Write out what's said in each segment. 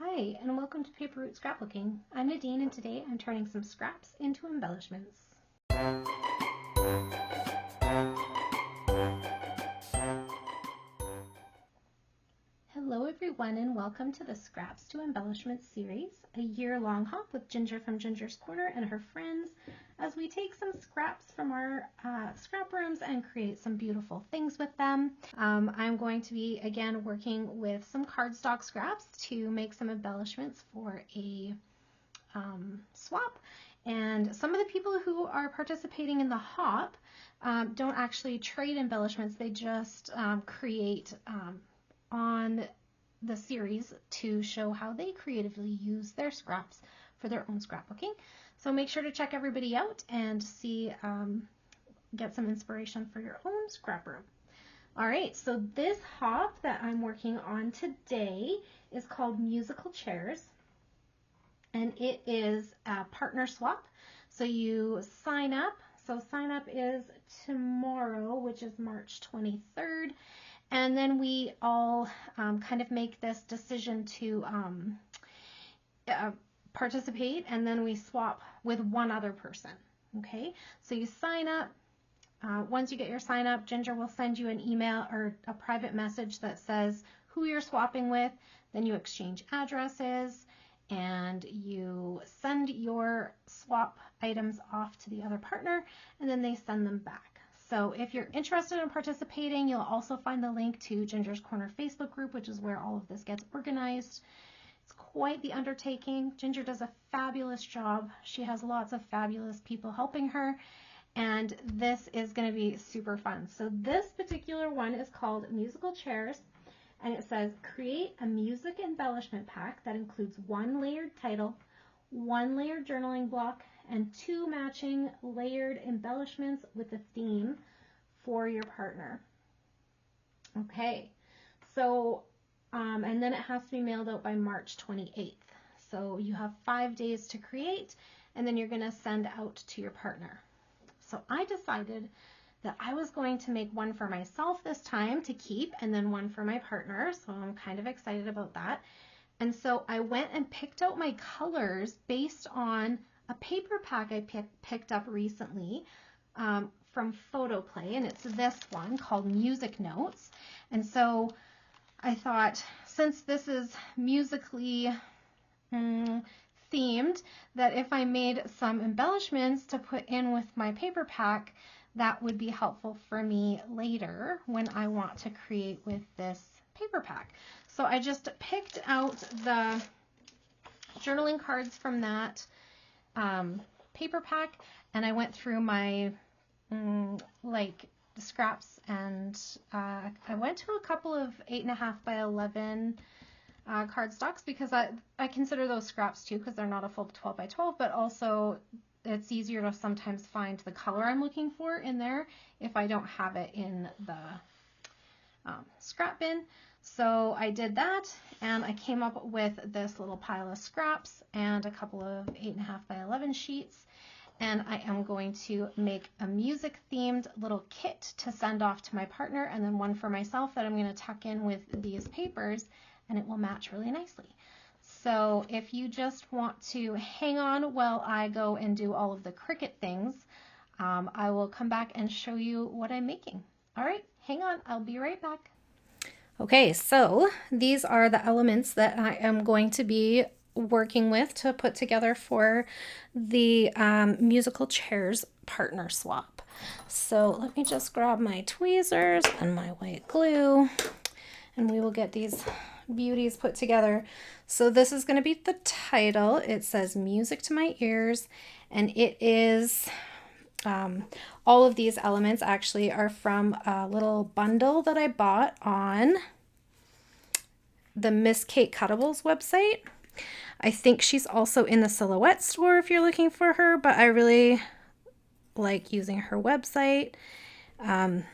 Hi, and welcome to Paper Root Scrapbooking. I'm Nadine, and today I'm turning some scraps into embellishments. Hello everyone, and welcome to the Scraps to Embellishments series, a year-long hop with Ginger from Ginger's Corner and her friends as we take some scraps from our scrap rooms and create some beautiful things with them. I'm going to be, again, working with some cardstock scraps to make some embellishments for a swap. And some of the people who are participating in the hop don't actually trade embellishments, they just create on the series to show how they creatively use their scraps for their own scrapbooking. So make sure to check everybody out and see, get some inspiration for your own scrap room. All right, so this hop that I'm working on today is called Musical Chairs, and it is a partner swap. So you sign up. So sign up is tomorrow, which is March 23rd. And then we all kind of make this decision to participate, and then we swap with one other person. Okay, so you sign up. Once you get your sign up, Ginger will send you an email or a private message that says who you're swapping with. Then you exchange addresses and you send your swap items off to the other partner, and then they send them back. So if you're interested in participating, you'll also find the link to Ginger's Corner Facebook group, which is where all of this gets organized. It's quite the undertaking. Ginger does a fabulous job. She has lots of fabulous people helping her, and this is going to be super fun. So this particular one is called Musical Chairs, and it says create a music embellishment pack that includes one layered title, one layered journaling block, and two matching layered embellishments with a theme for your partner. Okay, so and then it has to be mailed out by March 28th. So you have 5 days to create, and then you're going to send out to your partner. So I decided that I was going to make one for myself this time to keep, and then one for my partner. So I'm kind of excited about that. And so I went and picked out my colors based on a paper pack I picked up recently from Photo Play, and it's this one called Music Notes. And so I thought, since this is musically themed, that if I made some embellishments to put in with my paper pack, that would be helpful for me later when I want to create with this paper pack. So I just picked out the journaling cards from that paper pack, and I went through my like scraps, and I went to a couple of 8.5 by 11 cardstocks, because I consider those scraps too, because they're not a full 12 by 12, but also it's easier to sometimes find the color I'm looking for in there if I don't have it in the scrap bin. So I did that, and I came up with this little pile of scraps and a couple of 8.5 by 11 sheets, and I am going to make a music themed little kit to send off to my partner, and then one for myself that I'm going to tuck in with these papers, and it will match really nicely. So if you just want to hang on while I go and do all of the Cricut things, I will come back and show you what I'm making. All right, hang on, I'll be right back. Okay, so these are the elements that I am going to be working with to put together for the Musical Chairs partner swap. So let me just grab my tweezers and my white glue, and we will get these beauties put together. So this is going to be the title. It says Music to My Ears, and it is all of these elements actually are from a little bundle that I bought on the Miss Kate Cuttables website. I think she's also in the Silhouette store if you're looking for her, but I really like using her website. I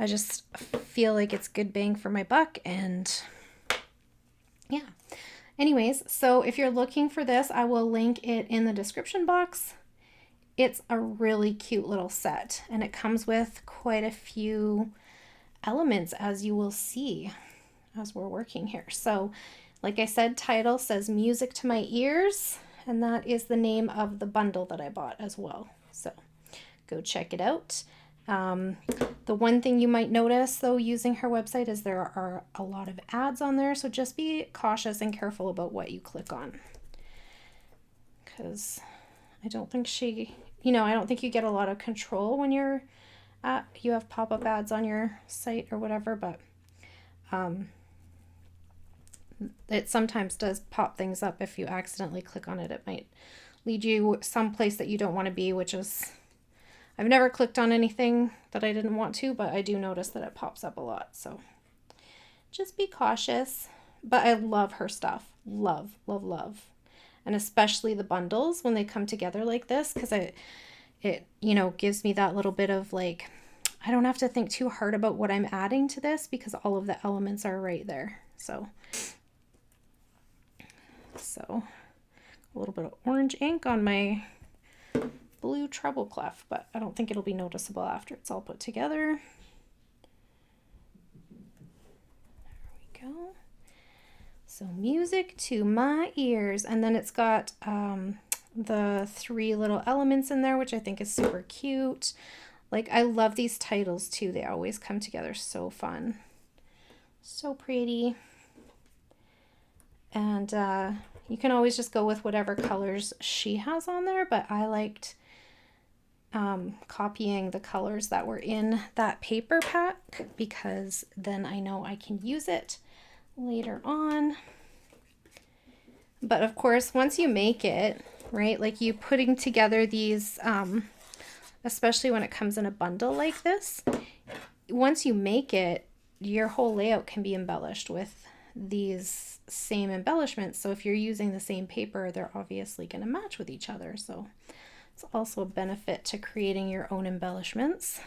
just feel like it's good bang for my buck, and yeah. Anyways, so if you're looking for this, I will link it in the description box. It's a really cute little set, and it comes with quite a few elements, as you will see as we're working here. So Like I said, title says Music to My Ears, and that is the name of the bundle that I bought as well. So go check it out. The one thing you might notice though using her website is there are a lot of ads on there, so just be cautious and careful about what you click on, because I don't think I don't think you get a lot of control when you have pop-up ads on your site or whatever, but it sometimes does pop things up. If you accidentally click on it, it might lead you someplace that you don't want to be, which is, I've never clicked on anything that I didn't want to, but I do notice that it pops up a lot. So just be cautious. But I love her stuff. Love, love, love. And especially the bundles when they come together like this, because it gives me that little bit of like, I don't have to think too hard about what I'm adding to this because all of the elements are right there. So a little bit of orange ink on my blue treble clef, but I don't think it'll be noticeable after it's all put together. There we go. So Music to My Ears, and then it's got the 3 little elements in there, which I think is super cute. Like, I love these titles too. They always come together so fun. So pretty. And you can always just go with whatever colors she has on there, but I liked copying the colors that were in that paper pack because then I know I can use it later on. But of course, once you make it, right, like you putting together these, especially when it comes in a bundle like this, once you make it, your whole layout can be embellished with these same embellishments. So if you're using the same paper, they're obviously going to match with each other. So it's also a benefit to creating your own embellishments.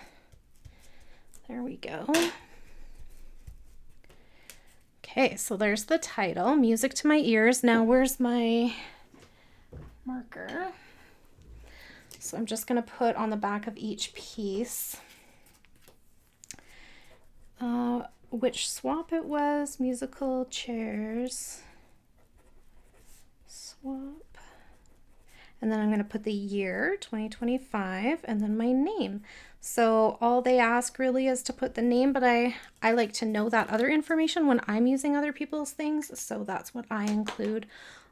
There we go. Okay, so there's the title, Music to My Ears. Now where's my marker? So I'm just going to put on the back of each piece which swap it was. Musical chairs. Swap. And then I'm going to put the year, 2025, and then my name. So all they ask really is to put the name, but I like to know that other information when I'm using other people's things, so that's what I include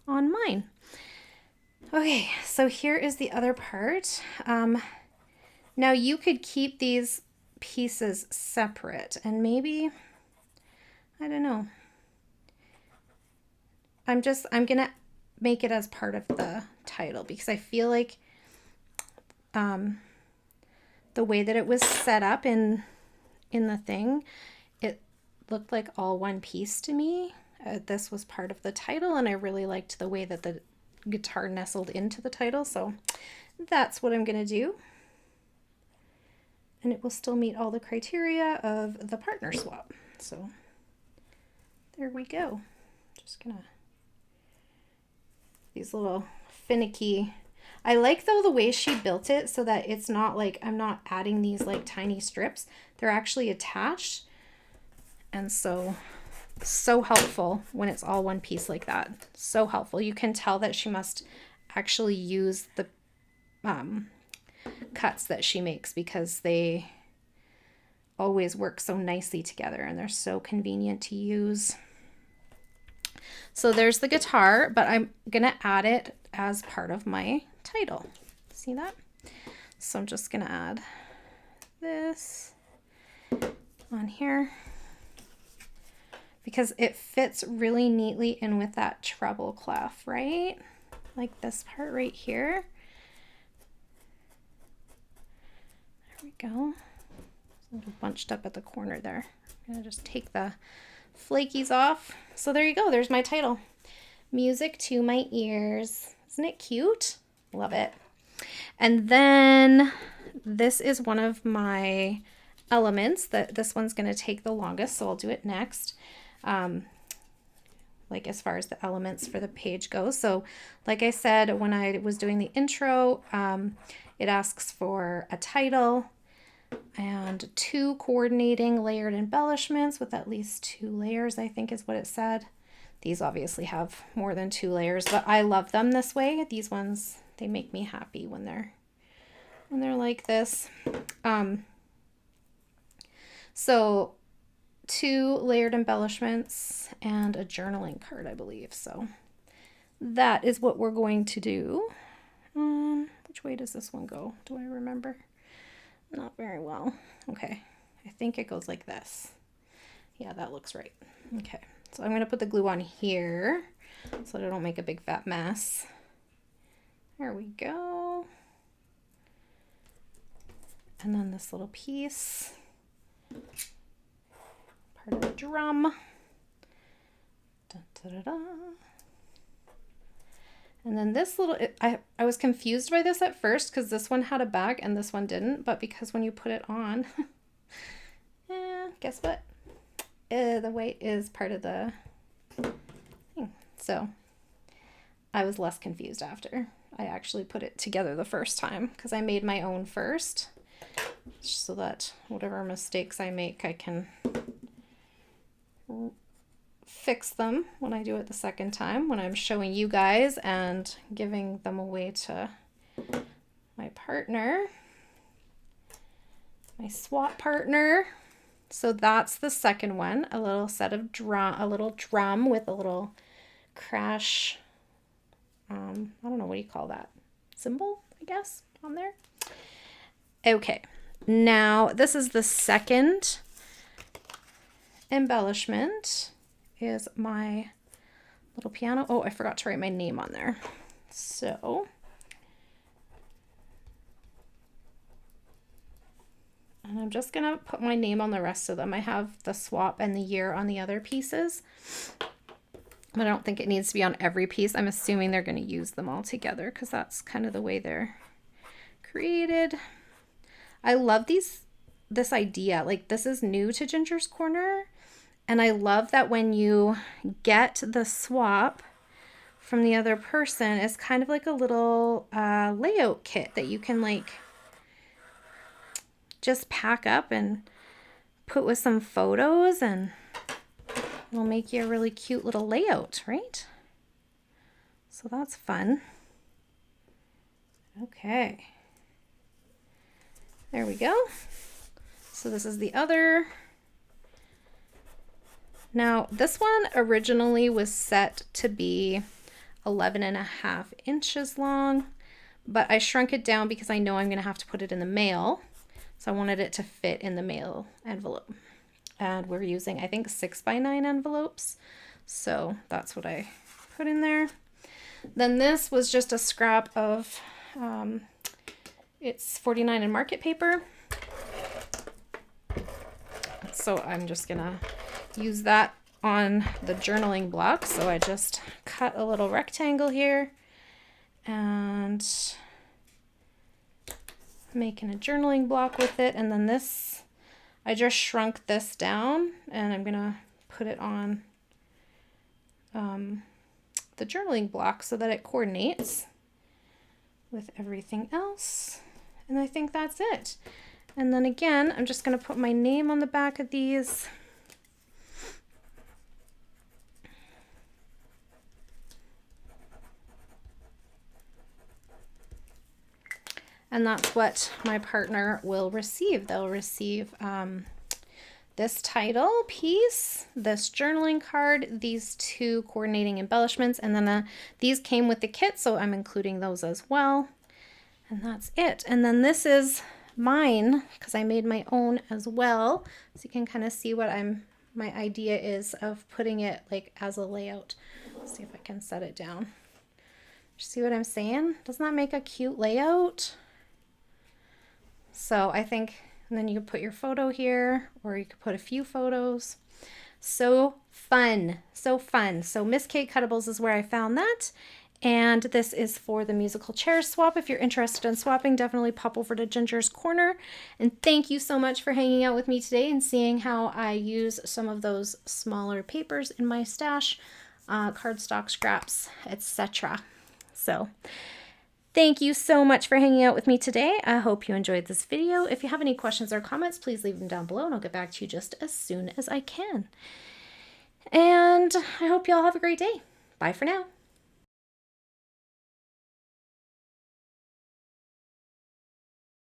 on mine. Okay, so here is the other part. Now you could keep these pieces separate, and maybe, I don't know. I'm gonna make it as part of the title because I feel like the way that it was set up in the thing, it looked like all one piece to me. This was part of the title, and I really liked the way that the guitar nestled into the title, so that's what I'm gonna do. And it will still meet all the criteria of the partner swap. So there we go. Just gonna, these little finicky, I like though the way she built it so that it's not like I'm not adding these like tiny strips. They're actually attached, and so helpful when it's all one piece like that. So helpful. You can tell that she must actually use the cuts that she makes because they always work so nicely together and they're so convenient to use. So there's the guitar, but I'm gonna add it as part of my title. See that? So I'm just gonna add this on here because it fits really neatly in with that treble clef, right? Like this part right here. There we go. It's a little bunched up at the corner there. I'm gonna just take the flakies off. So there you go, there's my title. Music to My Ears. Isn't it cute? Love it. And then this is one of my elements that this one's gonna take the longest, so I'll do it next. Like as far as the elements for the page goes. So like I said, when I was doing the intro, it asks for a title and 2 coordinating layered embellishments with at least 2 layers, I think is what it said. These obviously have more than 2 layers, but I love them this way. These ones, they make me happy when they're like this. So 2 layered embellishments and a journaling card, I believe. So that is what we're going to do. Which way does this one go? Do I remember? Not very well. Okay, I think it goes like this. Yeah, that looks right. Okay, so I'm going to put the glue on here so that I don't make a big fat mess. There we go. And then this little piece, part of the drum. Da, da, da, da. And then this little, I was confused by this at first because this one had a bag and this one didn't, but because when you put it on, guess what? The weight is part of the thing. So I was less confused after I actually put it together the first time because I made my own first so that whatever mistakes I make, I can fix them when I do it the second time, when I'm showing you guys and giving them away to my partner, my swap partner. So that's the second one, a little set of a little drum with a little crash, I don't know, what do you call that? Symbol, I guess, on there. Okay, now this is the second embellishment. Is my little piano. Oh, I forgot to write my name on there. So, and I'm just gonna put my name on the rest of them. I have the swap and the year on the other pieces, but I don't think it needs to be on every piece. I'm assuming they're gonna use them all together because that's kind of the way they're created. I love this idea. Like, this is new to Ginger's Corner. And I love that when you get the swap from the other person, it's kind of like a little layout kit that you can like just pack up and put with some photos, and it'll make you a really cute little layout, right? So that's fun. Okay. There we go. So this is the other. Now, this one originally was set to be 11.5 inches long, but I shrunk it down because I know I'm going to have to put it in the mail. So I wanted it to fit in the mail envelope. And we're using, I think, 6x9 envelopes. So that's what I put in there. Then this was just a scrap of, it's 49 in market paper. So I'm just going to use that on the journaling block. So I just cut a little rectangle here and making a journaling block with it. And then this, I just shrunk this down and I'm gonna put it on the journaling block so that it coordinates with everything else. And I think that's it. And then again, I'm just gonna put my name on the back of these. And that's what my partner will receive. They'll receive this title piece, this journaling card, these 2 coordinating embellishments, and then these came with the kit, so I'm including those as well. And that's it. And then this is mine because I made my own as well. So you can kind of see what my idea is of putting it like as a layout. Let's see if I can set it down. See what I'm saying? Doesn't that make a cute layout? So I think, and then you could put your photo here, or you could put a few photos. So fun, so fun. So Miss Kate Cuttables is where I found that. And this is for the musical chairs swap. If you're interested in swapping, definitely pop over to Ginger's Corner. And thank you so much for hanging out with me today and seeing how I use some of those smaller papers in my stash, cardstock scraps, etc. So thank you so much for hanging out with me today. I hope you enjoyed this video. If you have any questions or comments, please leave them down below and I'll get back to you just as soon as I can. And I hope you all have a great day. Bye for now.